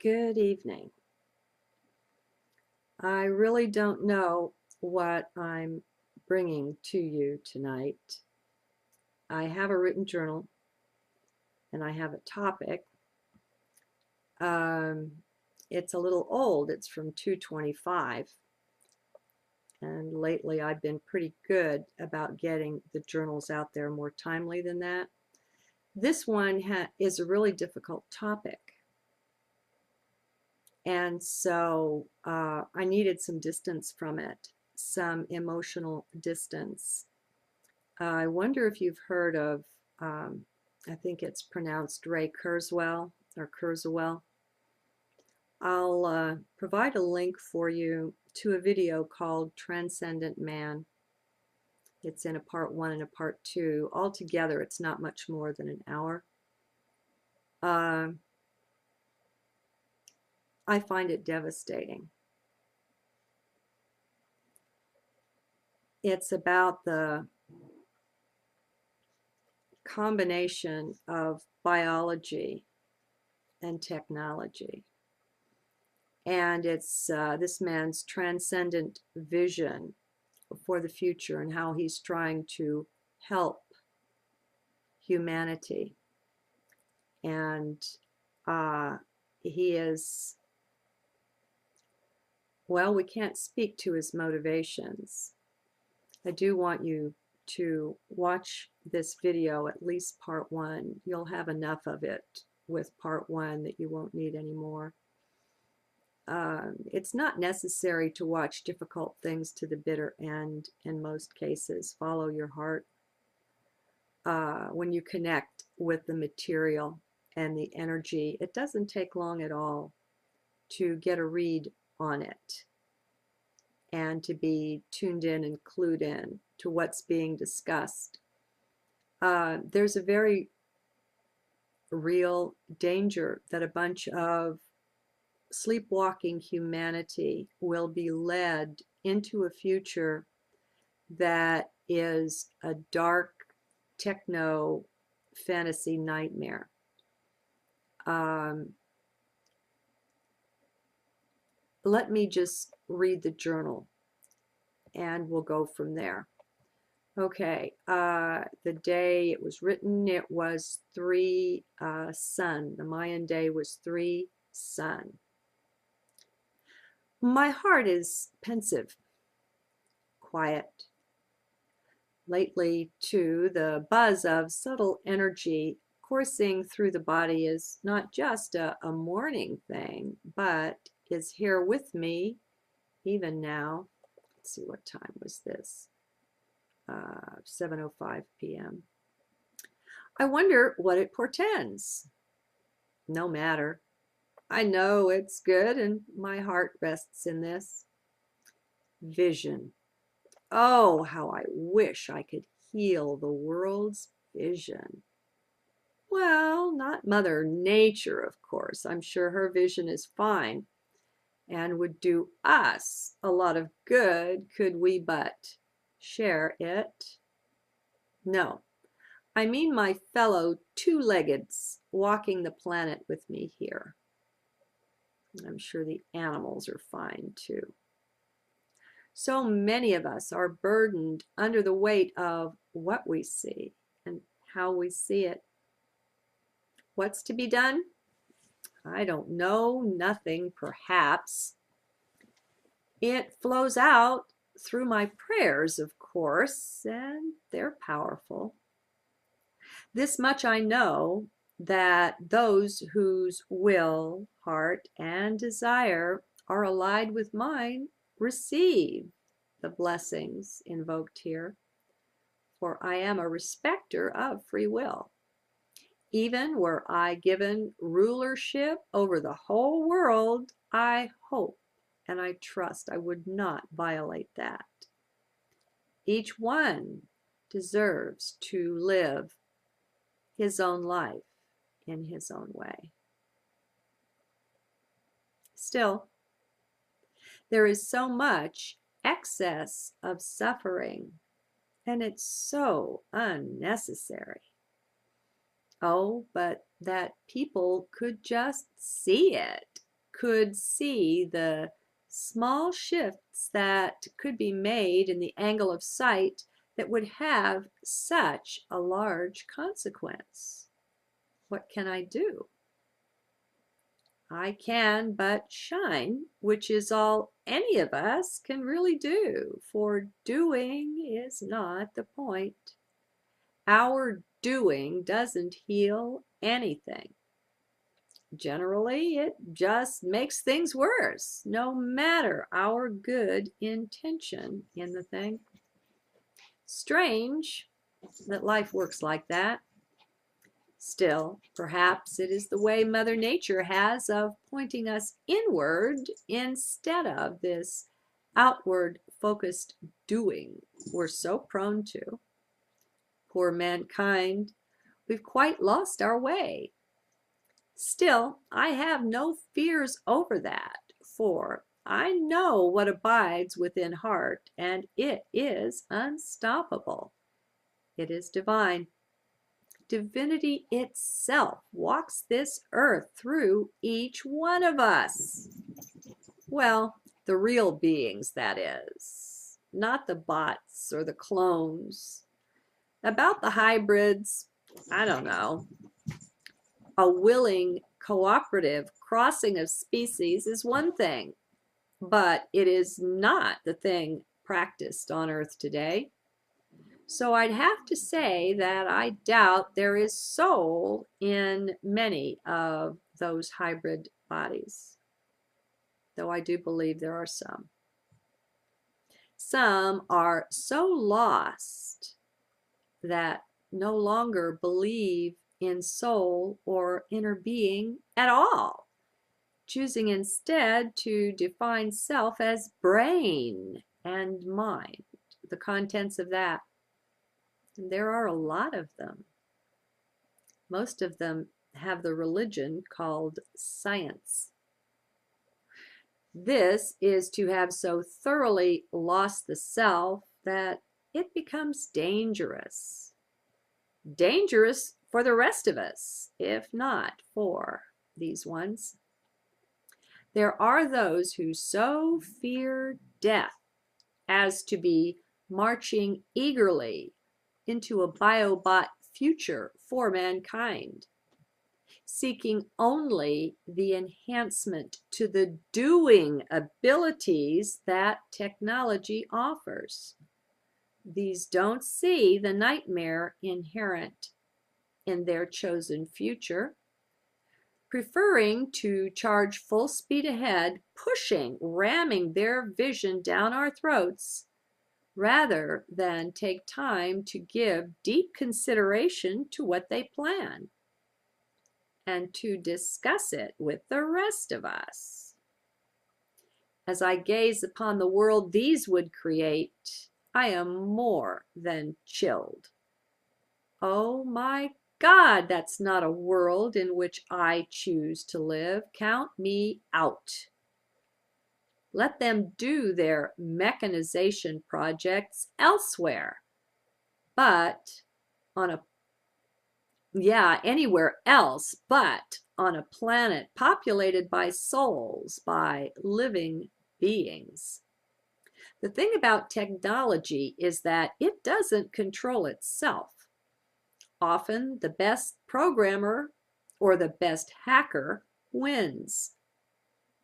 Good evening. I really don't know what I'm bringing to you tonight. I have a written journal and I have a topic. Um, it's a little old. It's from 225. And lately I've been pretty good about getting the journals out there more timely than that. This one is a really difficult topic. And so I needed some distance from it, some emotional distance. I wonder if you've heard of, I think it's pronounced Ray Kurzweil or Kurzweil. I'll provide a link for you to a video called Transcendent Man. It's in a part 1 and a part 2. Altogether, it's not much more than an hour. I find it devastating. It's about the combination of biology and technology. And it's this man's transcendent vision for the future and how he's trying to help humanity. And he is, well, we can't speak to his motivations. I do want you to watch this video, at least part 1. You'll have enough of it with part 1 that you won't need any more. It's not necessary to watch difficult things to the bitter end in most cases. Follow your heart. When you connect with the material and the energy, it doesn't take long at all to get a read on it and to be tuned in and clued in to what's being discussed. There's a very real danger that a bunch of sleepwalking humanity will be led into a future that is a dark techno fantasy nightmare. Let me just read the journal and we'll go from there. Okay, the day it was written, it was 3 sun. The Mayan day was 3 sun. My heart is pensive, quiet. Lately, too, the buzz of subtle energy coursing through the body is not just a morning thing, but is here with me even now. Let's see, what time was this? 7:05 p.m. I wonder what it portends. No matter. I know it's good, and my heart rests in this. Vision. Oh, how I wish I could heal the world's vision. Well, not Mother Nature, of course. I'm sure her vision is fine and would do us a lot of good could we but share it. No, I mean my fellow two-leggeds walking the planet with me here. I'm sure the animals are fine too. So many of us are burdened under the weight of what we see and how we see it. What's to be done? I don't know, nothing perhaps. It flows out through my prayers, of course, and they're powerful. This much I know, that those whose will, heart, and desire are allied with mine receive the blessings invoked here, for I am a respecter of free will. Even were I given rulership over the whole world, I hope and I trust I would not violate that. Each one deserves to live his own life in his own way. Still, there is so much excess of suffering, and it's so unnecessary. Oh, but that people could just see it. could see the small shifts that could be made in the angle of sight that would have such a large consequence. What can I do? I can but shine, which is all any of us can really do, for doing is not the point. Our doing doesn't heal anything. Generally, it just makes things worse, no matter our good intention in the thing. Strange that life works like that. Still, perhaps it is the way Mother Nature has of pointing us inward instead of this outward-focused doing we're so prone to. Poor mankind, we've quite lost our way. Still, I have no fears over that, for I know what abides within heart, and it is unstoppable. It is divine. Divinity itself walks this earth through each one of us. Well, the real beings, that is, not the bots or the clones. About the hybrids, I don't know. A willing, cooperative crossing of species is one thing, but it is not the thing practiced on Earth today. So I'd have to say that I doubt there is soul in many of those hybrid bodies, though I do believe there are some. Some are so lost that no longer believe in soul or inner being at all, choosing instead to define self as brain and mind, the contents of that. And there are a lot of them. Most of them have the religion called science. This is to have so thoroughly lost the self that it becomes dangerous. Dangerous for the rest of us, if not for these ones. There are those who so fear death as to be marching eagerly into a biobot future for mankind, seeking only the enhancement to the doing abilities that technology offers. These don't see the nightmare inherent in their chosen future, preferring to charge full speed ahead, pushing, ramming their vision down our throats, rather than take time to give deep consideration to what they plan and to discuss it with the rest of us. As I gaze upon the world these would create, I am more than chilled. Oh my God, that's not a world in which I choose to live. Count me out. Let them do their mechanization projects elsewhere, but anywhere else, but on a planet populated by souls, by living beings. The thing about technology is that it doesn't control itself. Often the best programmer or the best hacker wins.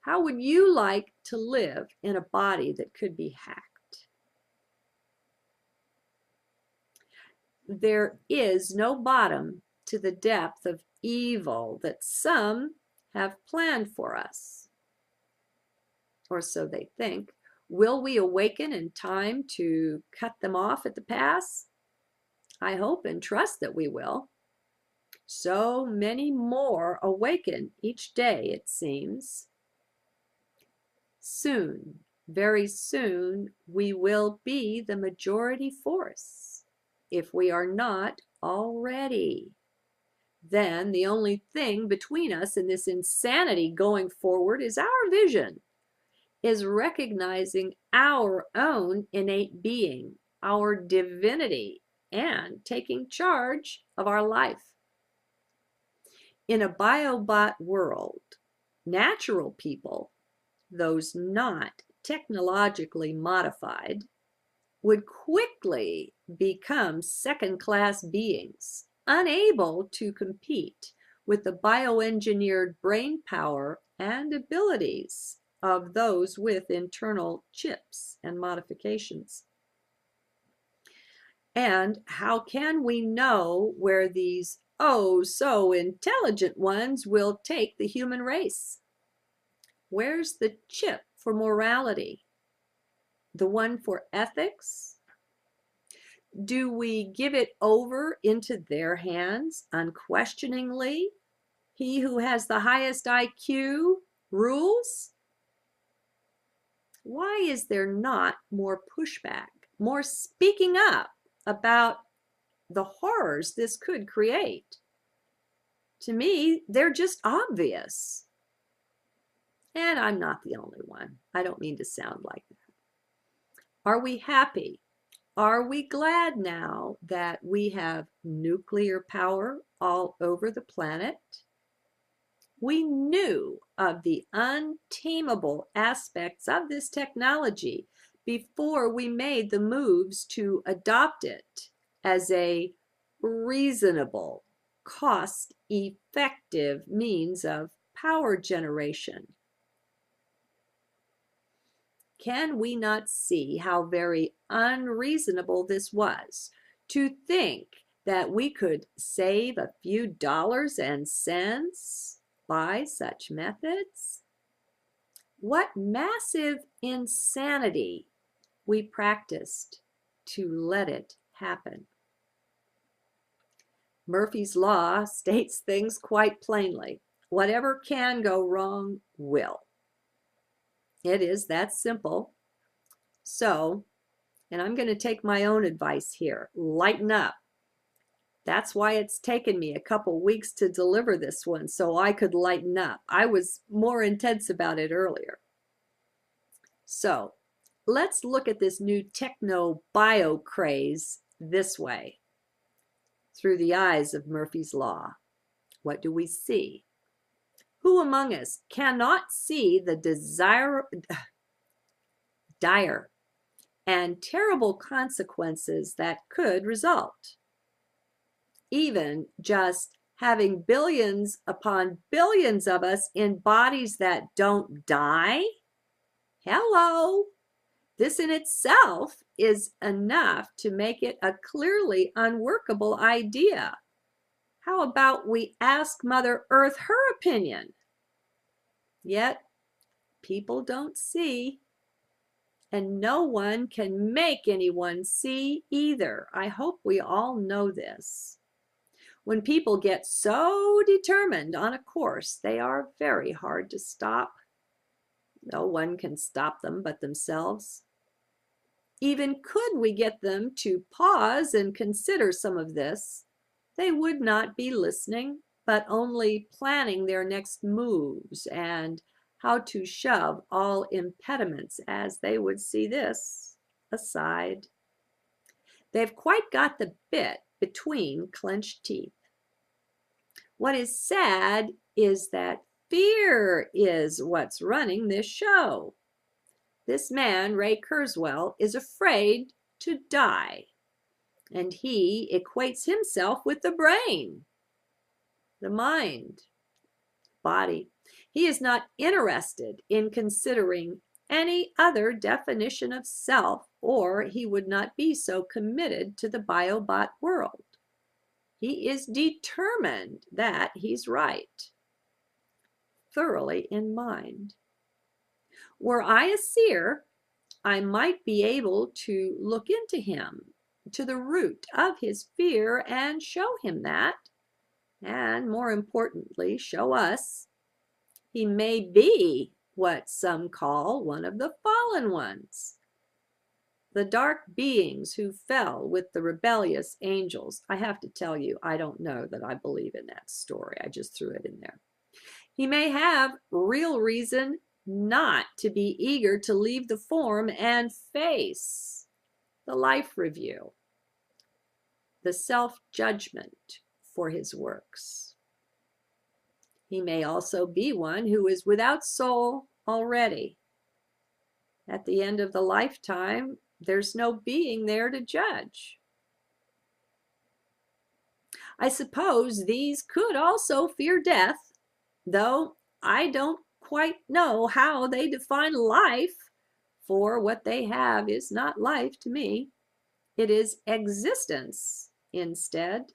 How would you like to live in a body that could be hacked? There is no bottom to the depth of evil that some have planned for us, or so they think. Will we awaken in time to cut them off at the pass? I hope and trust that we will. So many more awaken each day, it seems. Soon, very soon, we will be the majority force, if we are not already. Then the only thing between us and this insanity going forward is our vision, is recognizing our own innate being, our divinity, and taking charge of our life. In a biobot world, natural people, those not technologically modified, would quickly become second-class beings, unable to compete with the bioengineered brain power and abilities of those with internal chips and modifications. And how can we know where these oh so intelligent ones will take the human race? Where's the chip for morality? The one for ethics? Do we give it over into their hands unquestioningly? He who has the highest IQ rules? Why is there not more pushback, more speaking up about the horrors this could create? To me, they're just obvious. And I'm not the only one. I don't mean to sound like that. Are we happy? Are we glad now that we have nuclear power all over the planet? We knew of the untamable aspects of this technology before we made the moves to adopt it as a reasonable, cost-effective means of power generation. Can we not see how very unreasonable this was, to think that we could save a few dollars and cents by such methods? What massive insanity we practiced to let it happen. Murphy's Law states things quite plainly. Whatever can go wrong will. It is that simple. So, and I'm going to take my own advice here. Lighten up. That's why it's taken me a couple weeks to deliver this one, so I could lighten up. I was more intense about it earlier. So, let's look at this new techno-bio craze this way, through the eyes of Murphy's Law. What do we see? Who among us cannot see the dire and terrible consequences that could result? Even just having billions upon billions of us in bodies that don't die? Hello! This in itself is enough to make it a clearly unworkable idea. How about we ask Mother Earth her opinion? Yet, people don't see, and no one can make anyone see either. I hope we all know this. When people get so determined on a course, they are very hard to stop. No one can stop them but themselves. Even could we get them to pause and consider some of this, they would not be listening, but only planning their next moves and how to shove all impediments, as they would see this, aside. They've quite got the bit between clenched teeth. What is sad is that fear is what's running this show. This man, Ray Kurzweil, is afraid to die, and he equates himself with the brain, the mind, body. He is not interested in considering any other definition of self, or he would not be so committed to the biobot world. He is determined that he's right, thoroughly in mind. Were I a seer, I might be able to look into him, to the root of his fear, and show him that, and more importantly, show us, he may be what some call one of the fallen ones. The dark beings who fell with the rebellious angels. I have to tell you, I don't know that I believe in that story. I just threw it in there. He may have real reason not to be eager to leave the form and face the life review, the self-judgment for his works. He may also be one who is without soul already. At the end of the lifetime, there's no being there to judge. I suppose these could also fear death, though I don't quite know how they define life, for what they have is not life to me. It is existence instead.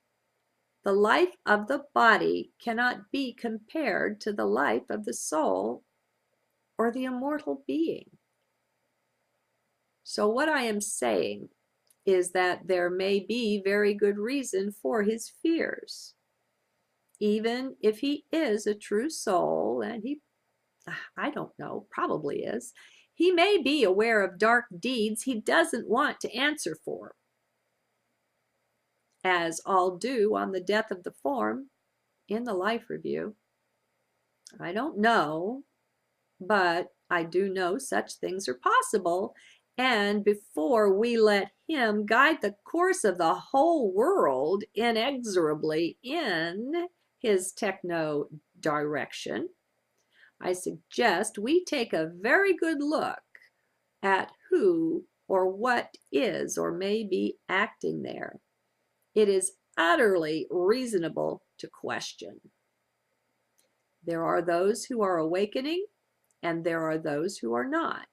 The life of the body cannot be compared to the life of the soul or the immortal being. So what I am saying is that there may be very good reason for his fears. Even if he is a true soul, and I don't know, probably is, he may be aware of dark deeds he doesn't want to answer for, as all do on the death of the form in the life review. I don't know, but I do know such things are possible. And before we let him guide the course of the whole world inexorably in his techno direction, I suggest we take a very good look at who or what is or may be acting there. It is utterly reasonable to question. There are those who are awakening, and there are those who are not.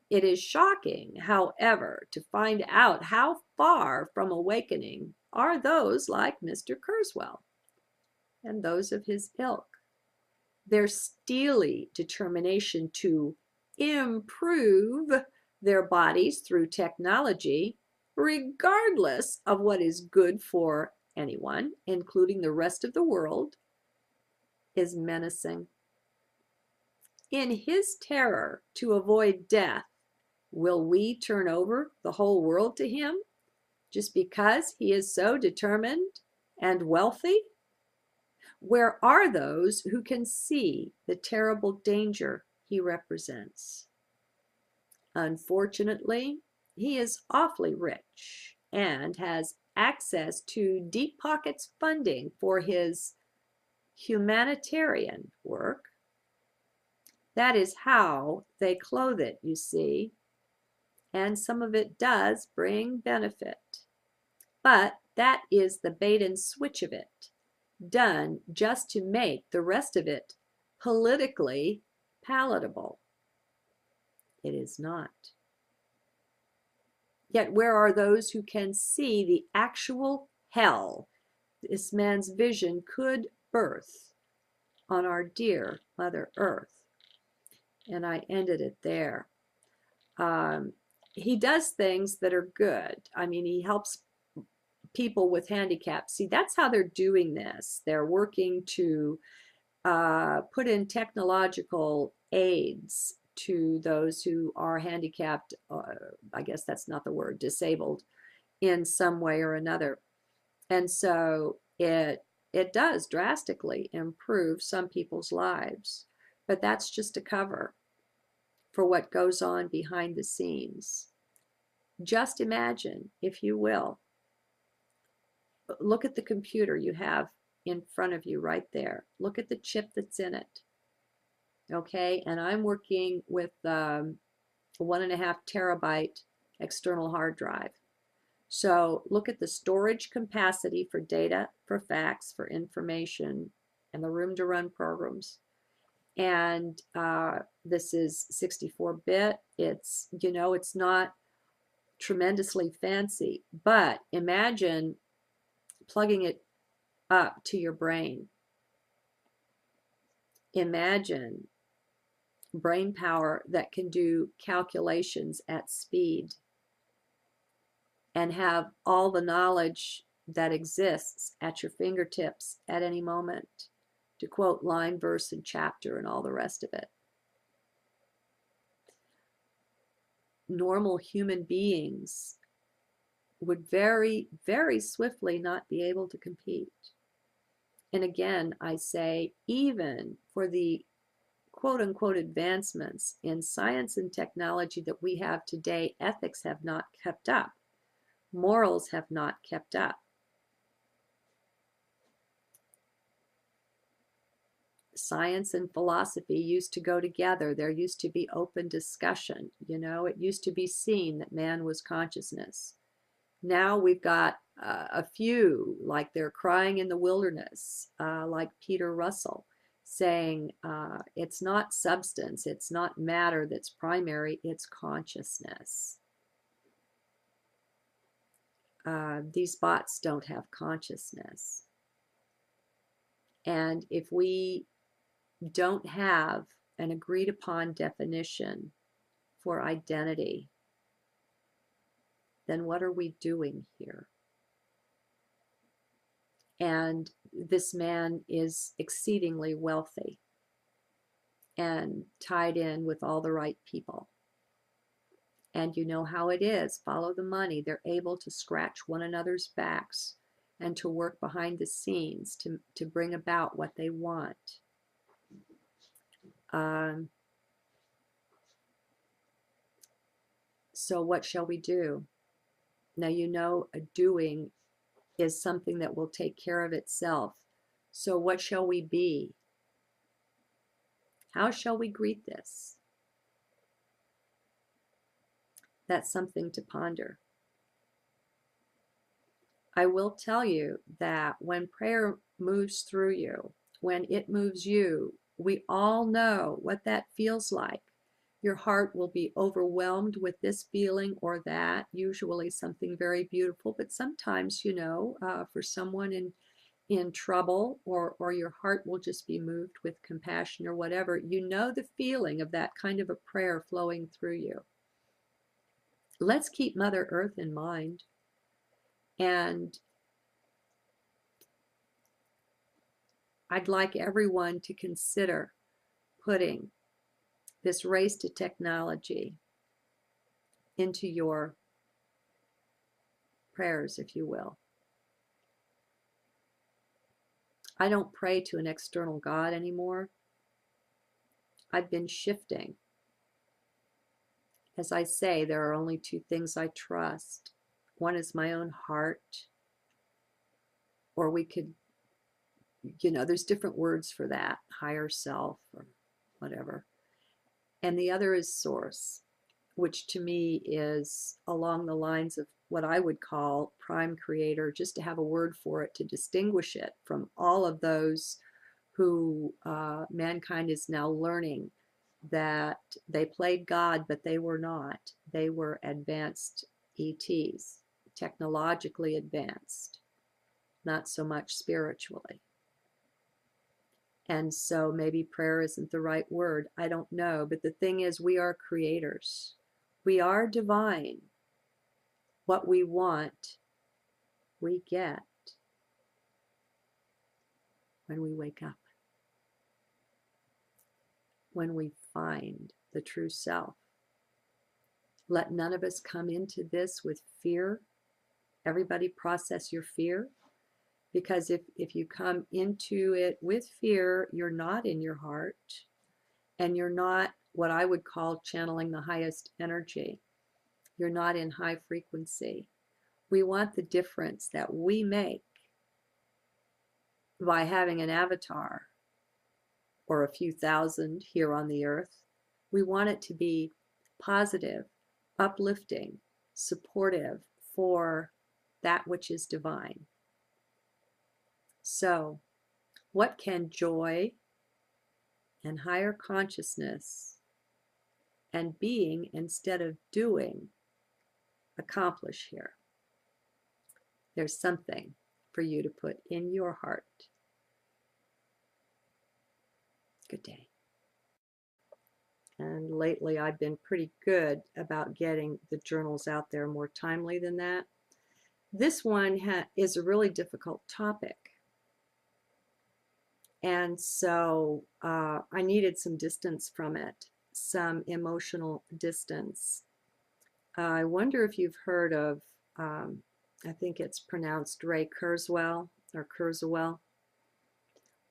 It is shocking, however, to find out how far from awakening are those like Mr. Kurzweil and those of his ilk. Their steely determination to improve their bodies through technology, regardless of what is good for anyone, including the rest of the world, is menacing. In his terror to avoid death, will we turn over the whole world to him just because he is so determined and wealthy? Where are those who can see the terrible danger he represents? Unfortunately, he is awfully rich and has access to deep pockets funding for his humanitarian work. That is how they clothe it, you see, and some of it does bring benefit. But that is the bait and switch of it, done just to make the rest of it politically palatable. It is not. Yet where are those who can see the actual hell this man's vision could birth on our dear Mother Earth? And I ended it there. He does things that are good. I mean, he helps people with handicaps. See, that's how they're doing this. They're working to put in technological aids to those who are handicapped, I guess that's not the word, disabled in some way or another. And so it does drastically improve some people's lives, but that's just a cover for what goes on behind the scenes. Just imagine, if you will, look at the computer you have in front of you right there. Look at the chip that's in it. Okay, and I'm working with a 1.5 terabyte external hard drive. So look at the storage capacity for data, for facts, for information, and the room to run programs. And this is 64-bit. It's, you know, it's not tremendously fancy, but imagine plugging it up to your brain. Imagine brain power that can do calculations at speed and have all the knowledge that exists at your fingertips at any moment, to quote line, verse, and chapter and all the rest of it. Normal human beings would very, very swiftly not be able to compete. And again, I say, even for the quote-unquote advancements in science and technology that we have today, ethics have not kept up. Morals have not kept up. science and philosophy used to go together. There used to be open discussion. You know, it used to be seen that man was consciousness. Now we've got a few, like they're crying in the wilderness, like Peter Russell, saying it's not substance, it's not matter that's primary, it's consciousness. These bots don't have consciousness. And if we don't have an agreed upon definition for identity, then what are we doing here? And this man is exceedingly wealthy and tied in with all the right people. And you know how it is. Follow the money. They're able to scratch one another's backs and to work behind the scenes to bring about what they want. So what shall we do? Now, you know, a doing is something that will take care of itself. So what shall we be? How shall we greet this? That's something to ponder. I will tell you that when prayer moves through you, when it moves you, we all know what that feels like. Your heart will be overwhelmed with this feeling or that, usually something very beautiful, but sometimes, you know, for someone in trouble, or your heart will just be moved with compassion or whatever. You know the feeling of that kind of a prayer flowing through you. Let's keep Mother Earth in mind. And I'd like everyone to consider putting this race to technology into your prayers, if you will. I don't pray to an external God anymore. I've been shifting. As I say, there are only two things I trust. One is my own heart, or we could, you know, there's different words for that, higher self or whatever. And the other is source, which to me is along the lines of what I would call prime creator, just to have a word for it to distinguish it from all of those who mankind is now learning that they played God, but they were not. They were advanced ETs, technologically advanced, not so much spiritually. And so maybe prayer isn't the right word. I don't know. But the thing is, we are creators. We are divine. What we want, we get when we wake up, when we find the true self. Let none of us come into this with fear. Everybody process your fear. Because if you come into it with fear, you're not in your heart, and you're not what I would call channeling the highest energy. You're not in high frequency. We want the difference that we make by having an avatar or a few thousand here on the earth. We want it to be positive, uplifting, supportive for that which is divine. So, what can joy and higher consciousness and being instead of doing accomplish here? There's something for you to put in your heart. Good day. And lately I've been pretty good about getting the journals out there more timely than that. This one is a really difficult topic. And so I needed some distance from it, some emotional distance. I wonder if you've heard of, I think it's pronounced Ray Kurzweil or Kurzweil.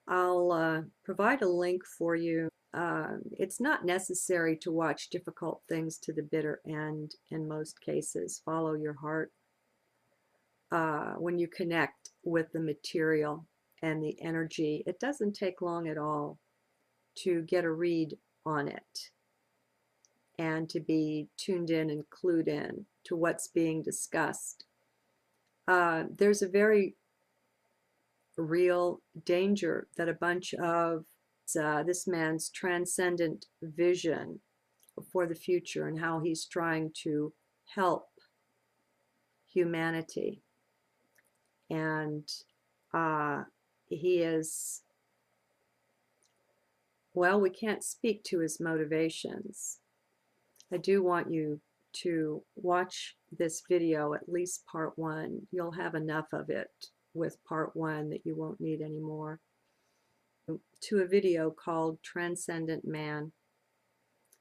I'll provide a link for you. It's not necessary to watch difficult things to the bitter end in most cases. Follow your heart. When you connect with the material and the energy, it doesn't take long at all. to get a read on it and to be tuned in and clued in to what's being discussed. There's a very real danger that a bunch of this man's transcendent vision for the future and how he's trying to help humanity. And he is, well, we can't speak to his motivations. I do want you to watch this video, at least part one. You'll have enough of it with part one that you won't need any more. To a video called Transcendent Man.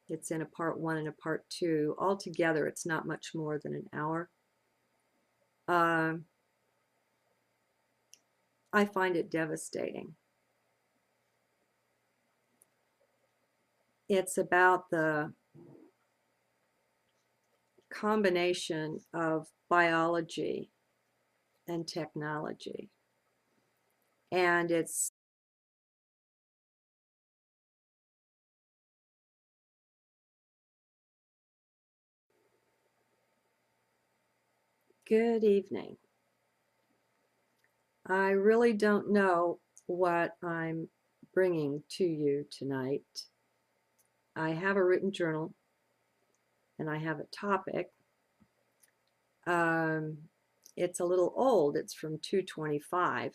It's in a part one and a part two. Altogether, it's not much more than an hour. I find it devastating. It's about the combination of biology and technology. And it's good evening. I really don't know what I'm bringing to you tonight. I have a written journal and I have a topic. It's a little old. It's from 225,